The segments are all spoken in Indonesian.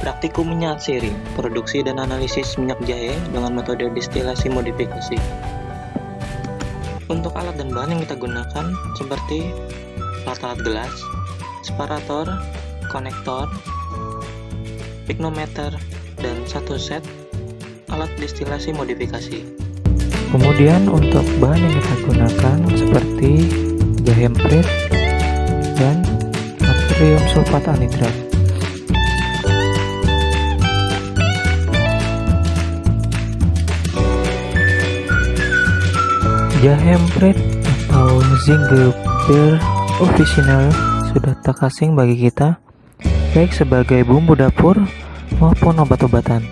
Praktikum minyak siri, produksi dan analisis minyak jahe dengan metode destilasi modifikasi. Untuk alat dan bahan yang kita gunakan seperti alat-alat gelas, separator, konektor, pignometer, dan satu set alat destilasi modifikasi. Kemudian untuk bahan yang kita gunakan seperti jahe emprit dan natrium sulfat anhidrat. Jahe emprit atau Zingiber officinal sudah tak asing bagi kita, baik sebagai bumbu dapur maupun obat-obatan.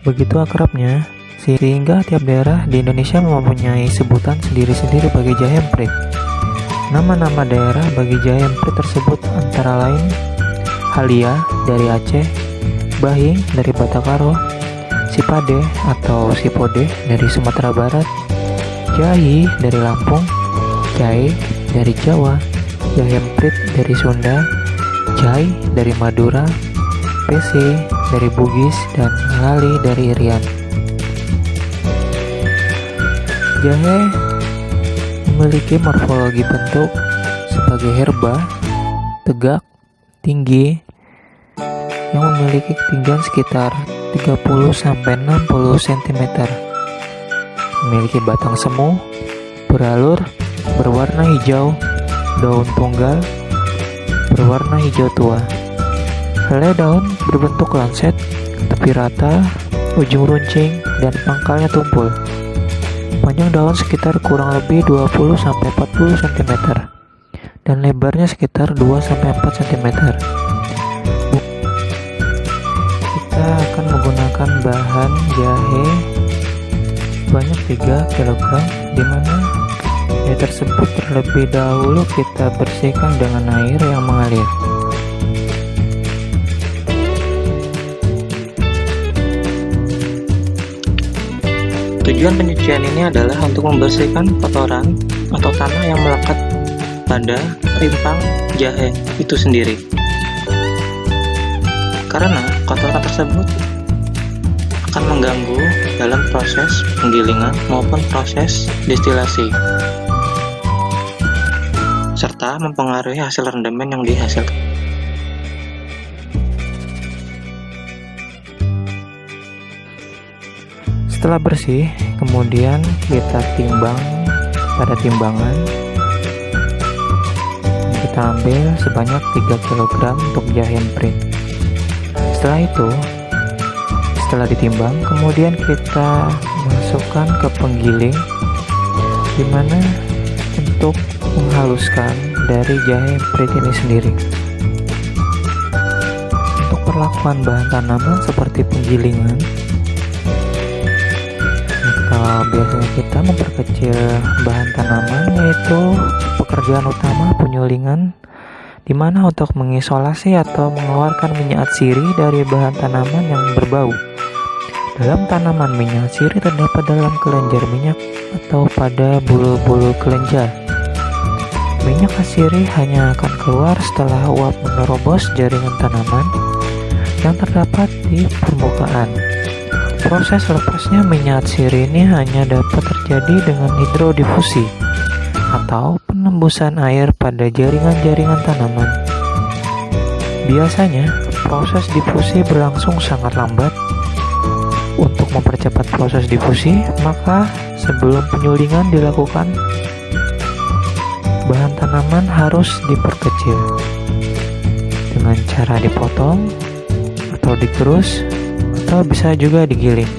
Begitu akrabnya, sehingga tiap daerah di Indonesia mempunyai sebutan sendiri-sendiri bagi jahe emprit. Nama-nama daerah bagi jahe emprit tersebut antara lain Halia dari Aceh, Bahing dari Batakaro, Sipade atau Sipode dari Sumatera Barat, Jahi dari Lampung, Jahe dari Jawa, jahe emprit dari Sunda, Jai dari Madura, PC dari Bugis, dan Lali dari Irian. Jahe memiliki morfologi bentuk sebagai herba, tegak, tinggi, yang memiliki ketinggian sekitar 30-60 cm. Memiliki batang semu, beralur, berwarna hijau, daun tunggal, berwarna hijau tua. Helai daun berbentuk lancet, tepi rata, ujung runcing, dan pangkalnya tumpul. Panjang daun sekitar kurang lebih 20-40 cm dan lebarnya sekitar 2-4 cm. Kita akan menggunakan bahan jahe banyak 3 kg, di mana jahe tersebut terlebih dahulu kita bersihkan dengan air yang mengalir. Tujuan penyucian ini adalah untuk membersihkan kotoran atau tanah yang melekat pada rimpang jahe itu sendiri. Karena kotoran tersebut akan mengganggu dalam proses penggilingan maupun proses destilasi, serta mempengaruhi hasil rendaman yang dihasilkan. Setelah bersih, kemudian kita timbang pada timbangan. Kita ambil sebanyak 3 kg untuk jahe emprit. Setelah ditimbang, kemudian kita masukkan ke penggiling, di mana untuk menghaluskan dari jahe emprit ini sendiri. Untuk perlakuan bahan tanaman seperti penggilingan, biasanya kita memperkecil bahan tanaman, yaitu pekerjaan utama penyulingan, di mana untuk mengisolasi atau mengeluarkan minyak sirih dari bahan tanaman yang berbau. Dalam tanaman, minyak sirih terdapat dalam kelenjar minyak atau pada bulu-bulu kelenjar. Minyak sirih hanya akan keluar setelah uap menerobos jaringan tanaman yang terdapat di permukaan. Proses lepasnya minyak sirih ini hanya dapat terjadi dengan hidrodifusi atau penembusan air pada jaringan-jaringan tanaman. Biasanya, proses difusi berlangsung sangat lambat. Untuk mempercepat proses difusi, maka sebelum penyulingan dilakukan, bahan tanaman harus diperkecil dengan cara dipotong atau digerus, atau bisa juga digiling.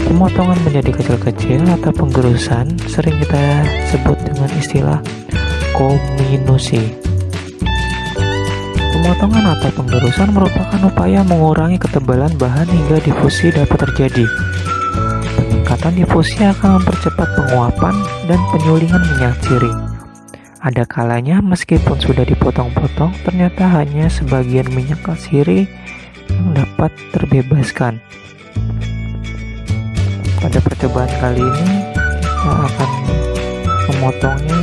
Pemotongan menjadi kecil-kecil atau penggerusan sering kita sebut dengan istilah kominusi. Pemotongan atau penggerusan merupakan upaya mengurangi ketebalan bahan hingga difusi dapat terjadi. Peningkatan difusi akan mempercepat penguapan dan penyulingan minyak sirih. Ada kalanya meskipun sudah dipotong-potong, ternyata hanya sebagian minyak sirih yang dapat terbebaskan. Pada percobaan kali ini, kita akan memotongnya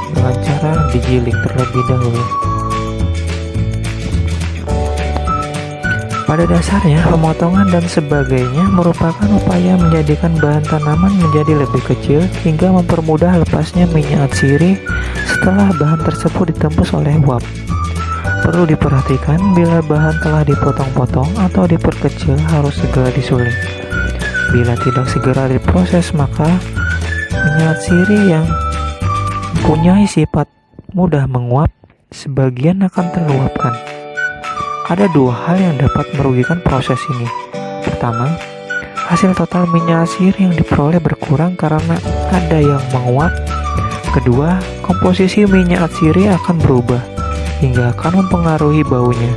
dengan cara digiling terlebih dahulu. Pada dasarnya, pemotongan dan sebagainya merupakan upaya menjadikan bahan tanaman menjadi lebih kecil hingga mempermudah lepasnya minyak atsiri setelah bahan tersebut ditembus oleh uap. Perlu diperhatikan bila bahan telah dipotong-potong atau diperkecil harus segera disuling. Bila tidak segera diproses, maka minyak atsiri yang mempunyai sifat mudah menguap, sebagian akan terluapkan. Ada dua hal yang dapat merugikan proses ini. Pertama, hasil total minyak atsiri yang diperoleh berkurang karena ada yang menguap. Kedua, komposisi minyak atsiri akan berubah hingga akan mempengaruhi baunya.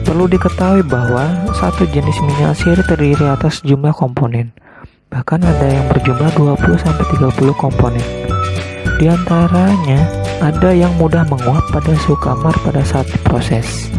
Perlu diketahui bahwa satu jenis minyak atsiri terdiri atas jumlah komponen. Bahkan ada yang berjumlah 20-30 komponen. Di antaranya, ada yang mudah menguap pada suhu kamar pada saat diproses.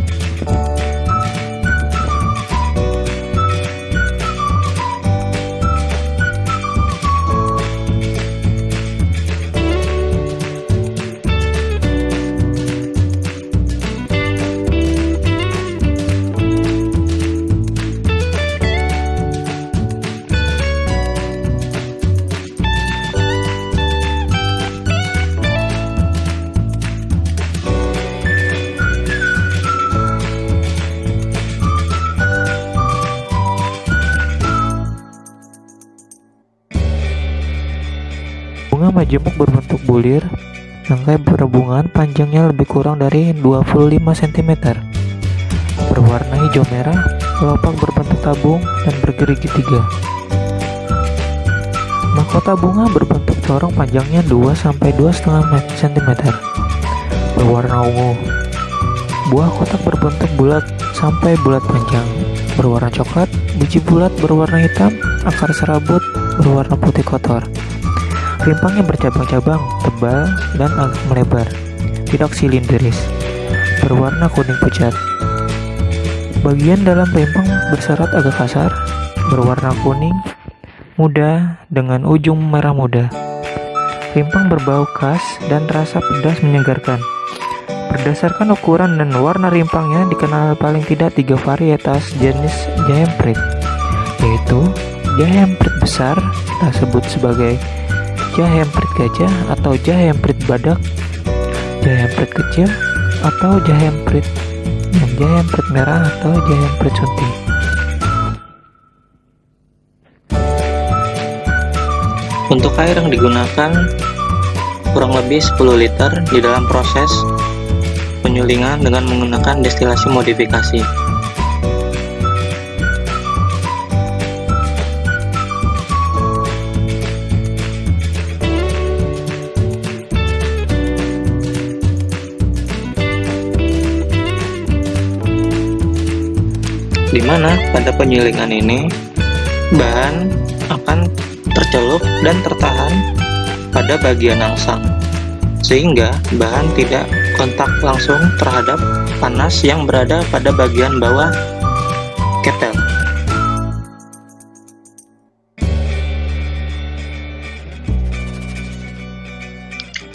Bunga majemuk berbentuk bulir, rangkai berbungaan panjangnya lebih kurang dari 25 cm. Berwarna hijau merah, kelopak berbentuk tabung dan bergerigi 3. Mahkota bunga berbentuk corong panjangnya 2-2,5 cm. Berwarna ungu. Buah kotak berbentuk bulat sampai bulat panjang, berwarna coklat, biji bulat berwarna hitam, akar serabut berwarna putih kotor. Rimpangnya bercabang-cabang, tebal, dan agak melebar, tidak silindris, berwarna kuning pucat. Bagian dalam rimpang berserat agak kasar, berwarna kuning muda dengan ujung merah muda. Rimpang berbau khas dan rasa pedas menyegarkan. Berdasarkan ukuran dan warna rimpangnya dikenal paling tidak 3 varietas jenis jahe emprit, yaitu jahe emprit besar, kita sebut sebagai jahe emprit gajah atau jahe emprit badak, jahe emprit kecil atau jahe emprit, dan jahe emprit merah atau jahe emprit sunti. Untuk air yang digunakan kurang lebih 10 liter di dalam proses penyulingan dengan menggunakan destilasi modifikasi. Di mana pada penyulingan ini bahan akan tercelup dan tertahan pada bagian angsang, sehingga bahan tidak kontak langsung terhadap panas yang berada pada bagian bawah ketel.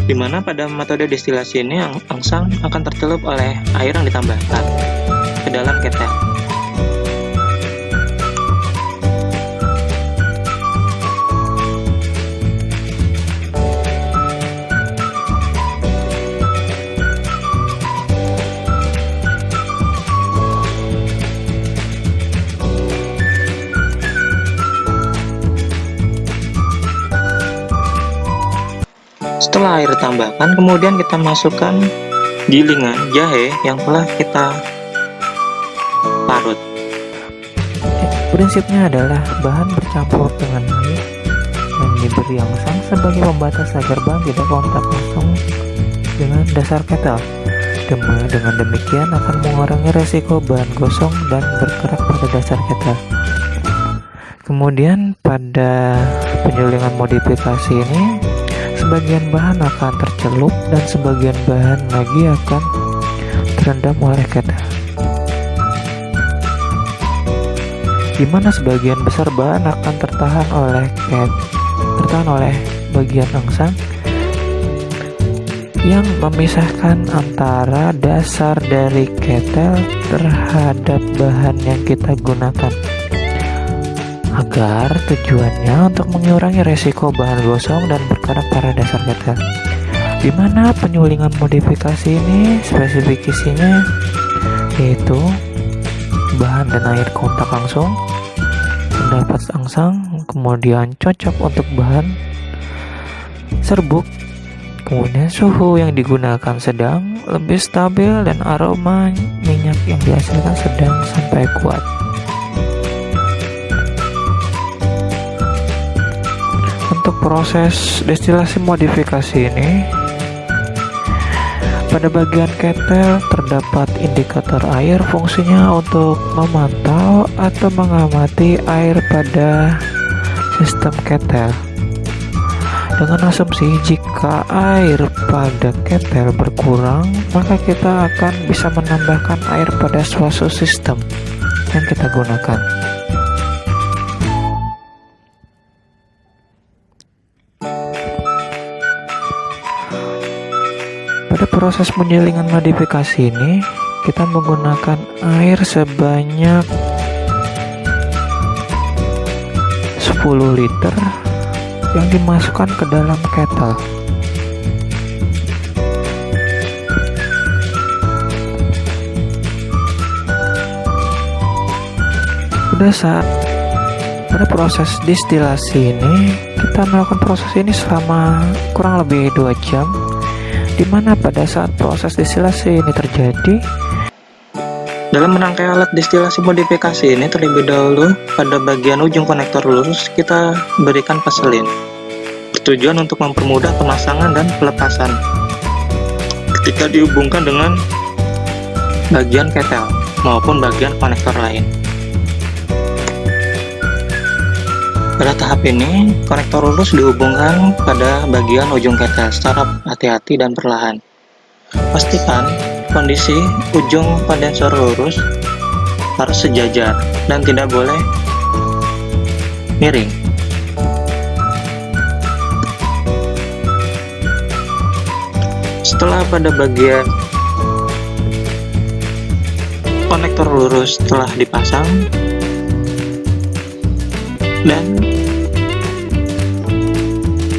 Di mana pada metode destilasi ini angsang akan tercelup oleh air yang ditambahkan ke dalam ketel. Setelah air ditambahkan, kemudian kita masukkan gilingan jahe yang telah kita parut. Prinsipnya adalah bahan bercampur dengan air dan diberi angsang sebagai pembatas agar bahan tidak kontak langsung dengan dasar ketel. Dengan demikian akan mengurangi resiko bahan gosong dan bergerak pada dasar ketel. Kemudian pada penyulingan modifikasi ini, sebagian bahan akan tercelup dan sebagian bahan lagi akan terendam oleh ketel, di mana sebagian besar bahan akan tertahan oleh bagian angsang yang memisahkan antara dasar dari ketel terhadap bahan yang kita gunakan, agar tujuannya untuk mengurangi resiko bahan gosong dan berkarat pada dasar ketel. Di mana penyulingan modifikasi ini spesifikasinya yaitu bahan dan air kontak langsung, pendapat angsang, kemudian cocok untuk bahan serbuk, kemudian suhu yang digunakan sedang, lebih stabil, dan aroma minyak yang dihasilkan sedang sampai kuat. Untuk proses destilasi modifikasi ini, pada bagian ketel terdapat indikator air, fungsinya untuk memantau atau mengamati air pada sistem ketel. Dengan asumsi jika air pada ketel berkurang, maka kita akan bisa menambahkan air pada suatu sistem yang kita gunakan. Pada proses penyulingan modifikasi ini, kita menggunakan air sebanyak 10 liter yang dimasukkan ke dalam ketel. Pada proses destilasi ini, kita melakukan proses ini selama kurang lebih 2 jam, di mana pada saat proses destilasi ini terjadi, dalam merangkai alat destilasi modifikasi ini, terlebih dahulu pada bagian ujung konektor lurus kita berikan vaselin, bertujuan untuk mempermudah pemasangan dan pelepasan ketika dihubungkan dengan bagian ketel maupun bagian konektor lain. Pada tahap ini, konektor lurus dihubungkan pada bagian ujung ketel secara hati-hati dan perlahan. Pastikan kondisi ujung kondensor lurus harus sejajar dan tidak boleh miring. Setelah pada bagian konektor lurus telah dipasang dan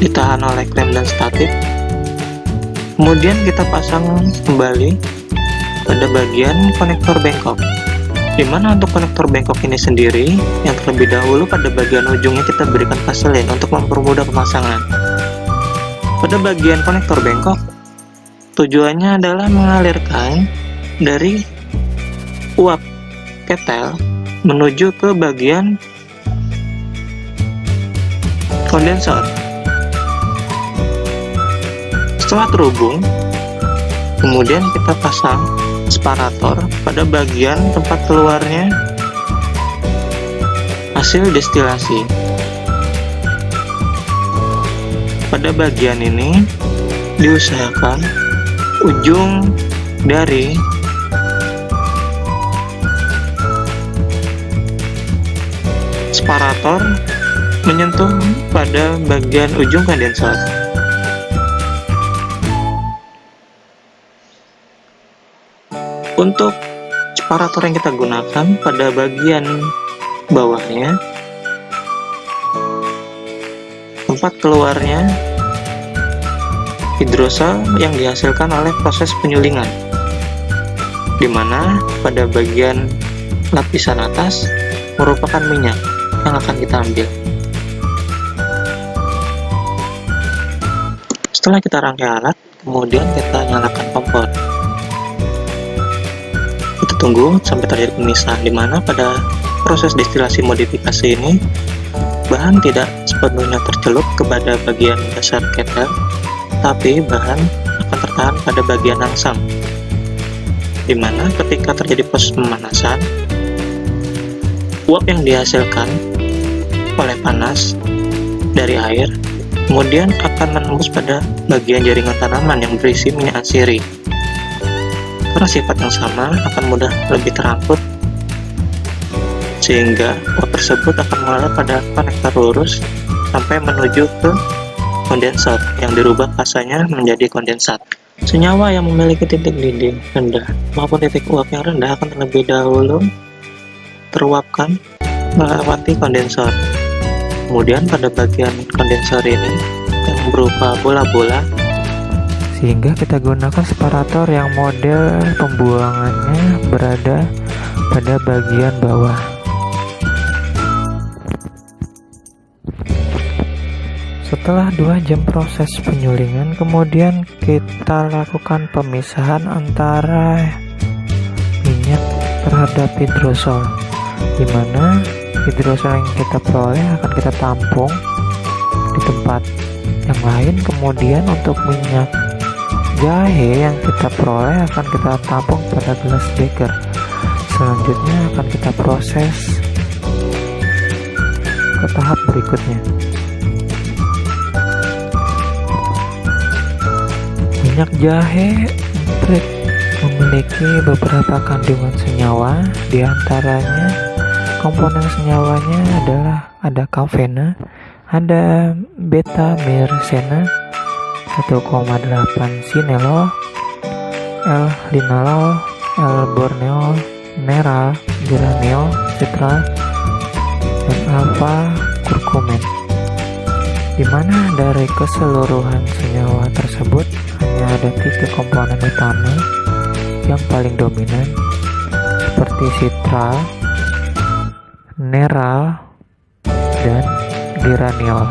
ditahan oleh klem dan statif, kemudian kita pasang kembali pada bagian konektor bengkok, dimana untuk konektor bengkok ini sendiri yang terlebih dahulu pada bagian ujungnya kita berikan vaselin untuk mempermudah pemasangan. Pada bagian konektor bengkok, tujuannya adalah mengalirkan dari uap ketel menuju ke bagian kondensor. Setelah terhubung, kemudian kita pasang separator pada bagian tempat keluarnya hasil destilasi. Pada bagian ini diusahakan ujung dari separator menyentuh pada bagian ujung kondensor. Untuk separator yang kita gunakan pada bagian bawahnya, tempat keluarnya hidrosol yang dihasilkan oleh proses penyulingan, di mana pada bagian lapisan atas merupakan minyak yang akan kita ambil. Setelah kita rangkai alat, kemudian kita nyalakan kompor. Kita tunggu sampai terjadi pemisahan, di mana pada proses destilasi modifikasi ini bahan tidak sepenuhnya tercelup kepada bagian dasar ketel, tapi bahan akan tertahan pada bagian angsang, di mana ketika terjadi proses pemanasan, uap yang dihasilkan oleh panas dari air kemudian akan menembus pada bagian jaringan tanaman yang berisi minyak asiri. Karena sifat yang sama akan mudah lebih terangkut, sehingga uap tersebut akan mengalir pada konektor lurus sampai menuju ke kondensat yang dirubah fasanya menjadi kondensat. Senyawa yang memiliki titik didih rendah maupun titik uap yang rendah akan terlebih dahulu teruapkan melewati kondensor. Kemudian pada bagian kondensor ini yang berupa bola-bola, sehingga kita gunakan separator yang model pembuangannya berada pada bagian bawah. Setelah 2 jam proses penyulingan, kemudian kita lakukan pemisahan antara minyak terhadap hidrosol, di mana hidrosol yang kita peroleh akan kita tampung di tempat yang lain. Kemudian untuk minyak jahe yang kita peroleh akan kita tampung pada gelas beker. Selanjutnya akan kita proses ke tahap berikutnya. Minyak jahe memiliki beberapa kandungan senyawa, diantaranya komponen senyawanya adalah ada kafena, ada beta myrcena, 1,8 sineol, L-linalol, L-borneol, neral, geraniol, citral, dan alpha kurkumin. Di mana dari keseluruhan senyawa tersebut hanya ada 3 komponen utama yang paling dominan, seperti citral, neral, dan geraniol.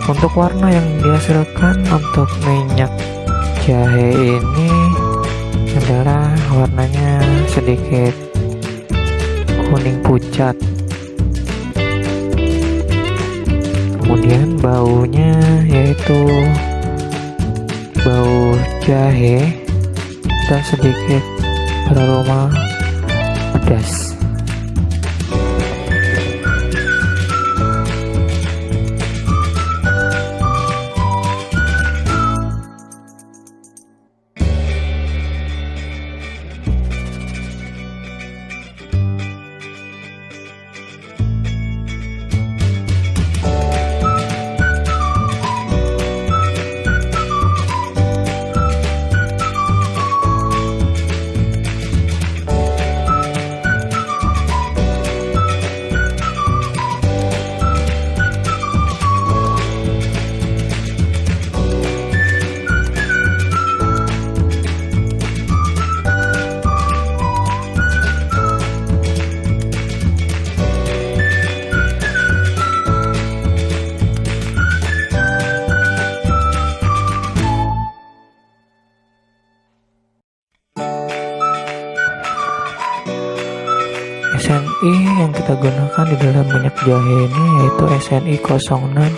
Untuk warna yang dihasilkan untuk minyak jahe ini adalah warnanya sedikit kuning pucat. Kemudian baunya yaitu bau jahe dan sedikit beraroma pedas. SNI yang kita gunakan di dalam minyak jahe ini yaitu SNI 06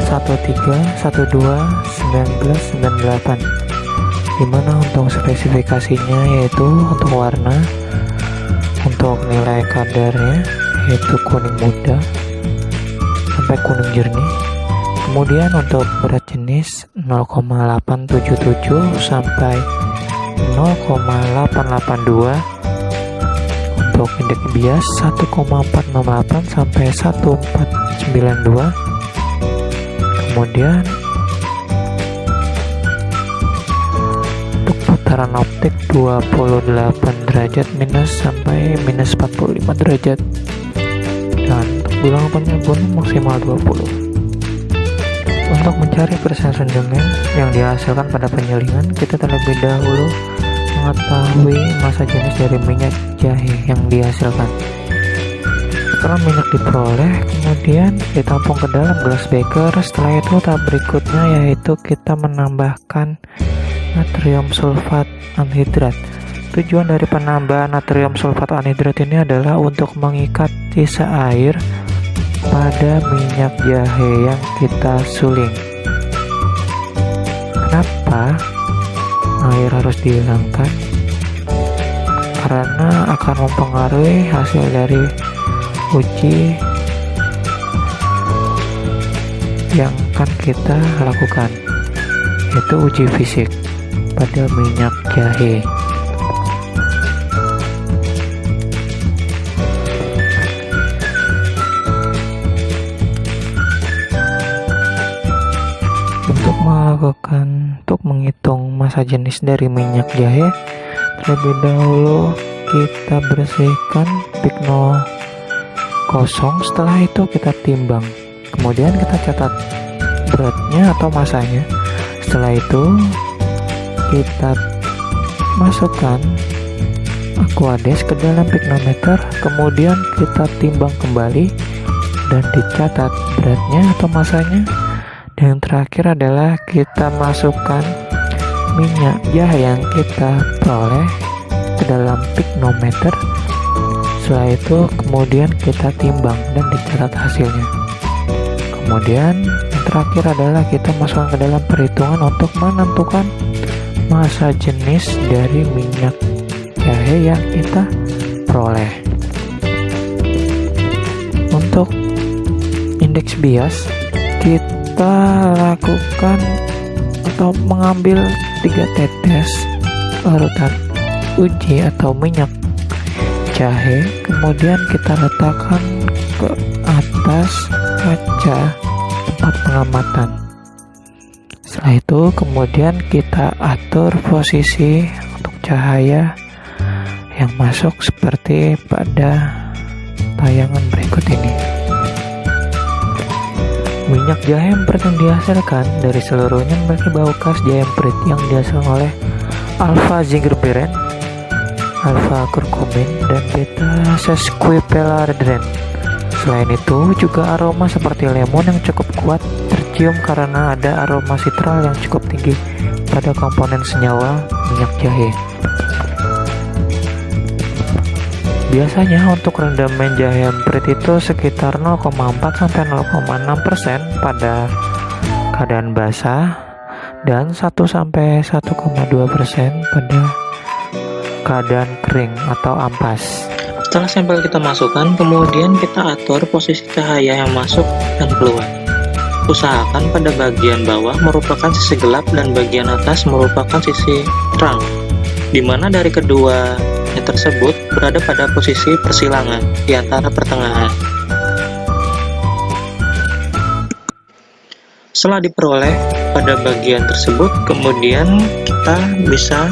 13 12 1998, dimana untuk spesifikasinya yaitu untuk warna, untuk nilai kadarnya yaitu kuning muda sampai kuning jernih. Kemudian untuk berat jenis 0,877 sampai 0,882. Untuk indeks bias 1,468 sampai 1492. Kemudian untuk putaran optik 28 derajat minus sampai minus 45 derajat, dan untuk bilangan penyambung maksimal 20. Untuk mencari persen rendemen yang dihasilkan pada penyulingan, kita terlebih dahulu mengetahui massa jenis dari minyak jahe yang dihasilkan. Setelah minyak diperoleh, kemudian ditampung ke dalam gelas beker. Setelah itu tahap berikutnya yaitu kita menambahkan natrium sulfat anhidrat. Tujuan dari penambahan natrium sulfat anhidrat ini adalah untuk mengikat sisa air pada minyak jahe yang kita suling. Kenapa air harus dihilangkan? Karena akan mempengaruhi hasil dari uji yang akan kita lakukan, yaitu uji fisik pada minyak jahe. lakukan untuk menghitung massa jenis dari minyak jahe. Terlebih dahulu kita bersihkan pigno kosong, setelah itu kita timbang, kemudian kita catat beratnya atau massanya. Setelah itu kita masukkan Aquades ke dalam pignometer, kemudian kita timbang kembali dan dicatat beratnya atau massanya. Dan yang terakhir adalah kita masukkan minyak jahe yang kita peroleh ke dalam pignometer. Setelah itu kemudian kita timbang dan dicatat hasilnya. Kemudian yang terakhir adalah kita masukkan ke dalam perhitungan untuk menentukan massa jenis dari minyak jahe yang kita peroleh. Untuk indeks bias kita lakukan atau mengambil 3 tetes larutan uji atau minyak jahe, kemudian kita letakkan ke atas kaca tempat pengamatan. Setelah itu kemudian kita atur posisi untuk cahaya yang masuk seperti pada tayangan berikut ini. Minyak jahe emprit yang dihasilkan dari seluruhnya memiliki bau khas jahe emprit yang dihasilkan oleh alpha zingerberrin, alpha curcumin, dan beta sesquipedalian. Selain itu juga aroma seperti lemon yang cukup kuat tercium karena ada aroma sitral yang cukup tinggi pada komponen senyawa minyak jahe. Biasanya untuk rendaman jahe emprit itu sekitar 0,4 sampai 0,6% pada keadaan basah dan 1 sampai 1,2% pada keadaan kering atau ampas. Setelah sampel kita masukkan, kemudian kita atur posisi cahaya yang masuk dan keluar. Usahakan pada bagian bawah merupakan sisi gelap dan bagian atas merupakan sisi terang, di mana dari keduanya tersebut berada pada posisi persilangan di antara pertengahan. Setelah diperoleh pada bagian tersebut, kemudian kita bisa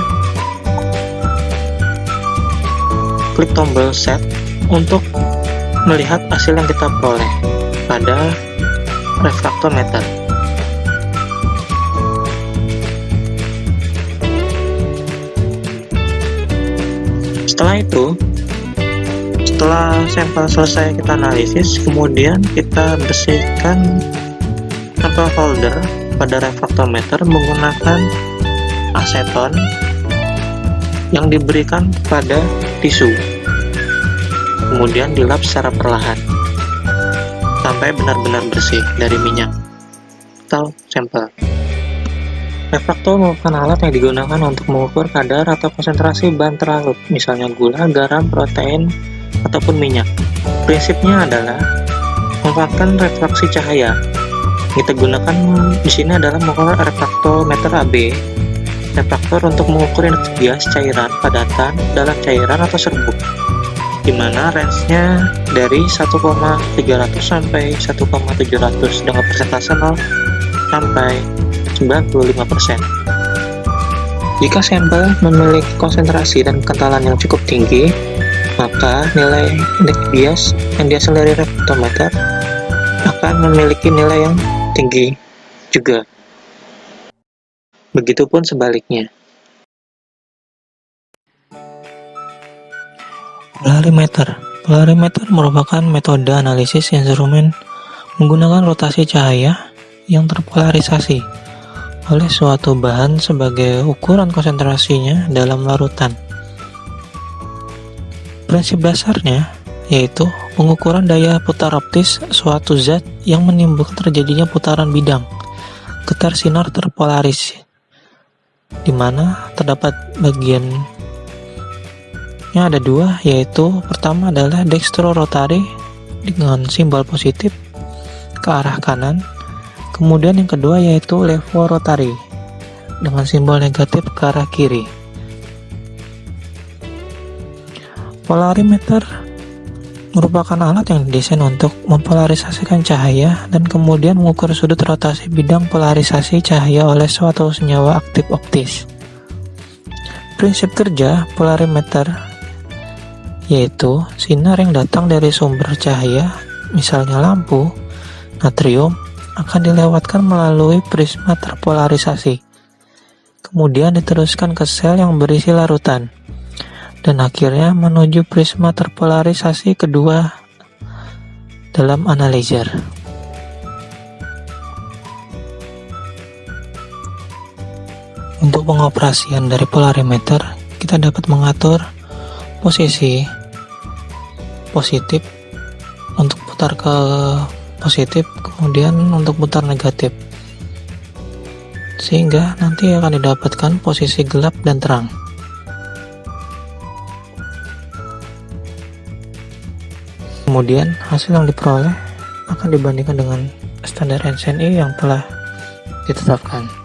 klik tombol set untuk melihat hasil yang kita peroleh pada refraktometer. Setelah itu, setelah sampel selesai kita analisis, kemudian kita bersihkan sampel holder pada refraktometer menggunakan aseton yang diberikan pada tisu, kemudian dilap secara perlahan sampai benar-benar bersih dari minyak atau sampel. Refraktor merupakan alat yang digunakan untuk mengukur kadar atau konsentrasi bahan terlarut, misalnya gula, garam, protein, ataupun minyak. Prinsipnya adalah memanfaatkan refraksi cahaya. Kita gunakan di sini adalah menggunakan refraktometer AB. Refraktor untuk mengukur indeks bias cairan padatan dalam cairan atau serbuk, di mana range-nya dari 1,300 sampai 1,700 dengan persentase 0 sampai 95%. Jika sampel memiliki konsentrasi dan kentalan yang cukup tinggi, maka nilai indeks bias yang dihasil dari refraktometer akan memiliki nilai yang tinggi juga. Begitupun sebaliknya. Polarimeter. Polarimeter merupakan metode analisis instrumen menggunakan rotasi cahaya yang terpolarisasi oleh suatu bahan sebagai ukuran konsentrasinya dalam larutan. Prinsip dasarnya yaitu pengukuran daya putar optis suatu zat yang menimbulkan terjadinya putaran bidang getar sinar terpolaris, di mana terdapat bagiannya ada dua, yaitu pertama adalah dextro-rotary dengan simbol positif ke arah kanan, kemudian yang kedua yaitu levo-rotary dengan simbol negatif ke arah kiri. Polarimeter merupakan alat yang didesain untuk mempolarisasikan cahaya dan kemudian mengukur sudut rotasi bidang polarisasi cahaya oleh suatu senyawa aktif optis. Prinsip kerja polarimeter yaitu sinar yang datang dari sumber cahaya, misalnya lampu, natrium, akan dilewatkan melalui prisma terpolarisasi. Kemudian diteruskan ke sel yang berisi larutan, dan akhirnya menuju prisma terpolarisasi kedua dalam analyzer. Untuk pengoperasian dari polarimeter, kita dapat mengatur posisi positif untuk putar ke positif, kemudian untuk putar negatif, sehingga nanti akan didapatkan posisi gelap dan terang. Kemudian hasil yang diperoleh akan dibandingkan dengan standar NCNI yang telah ditetapkan.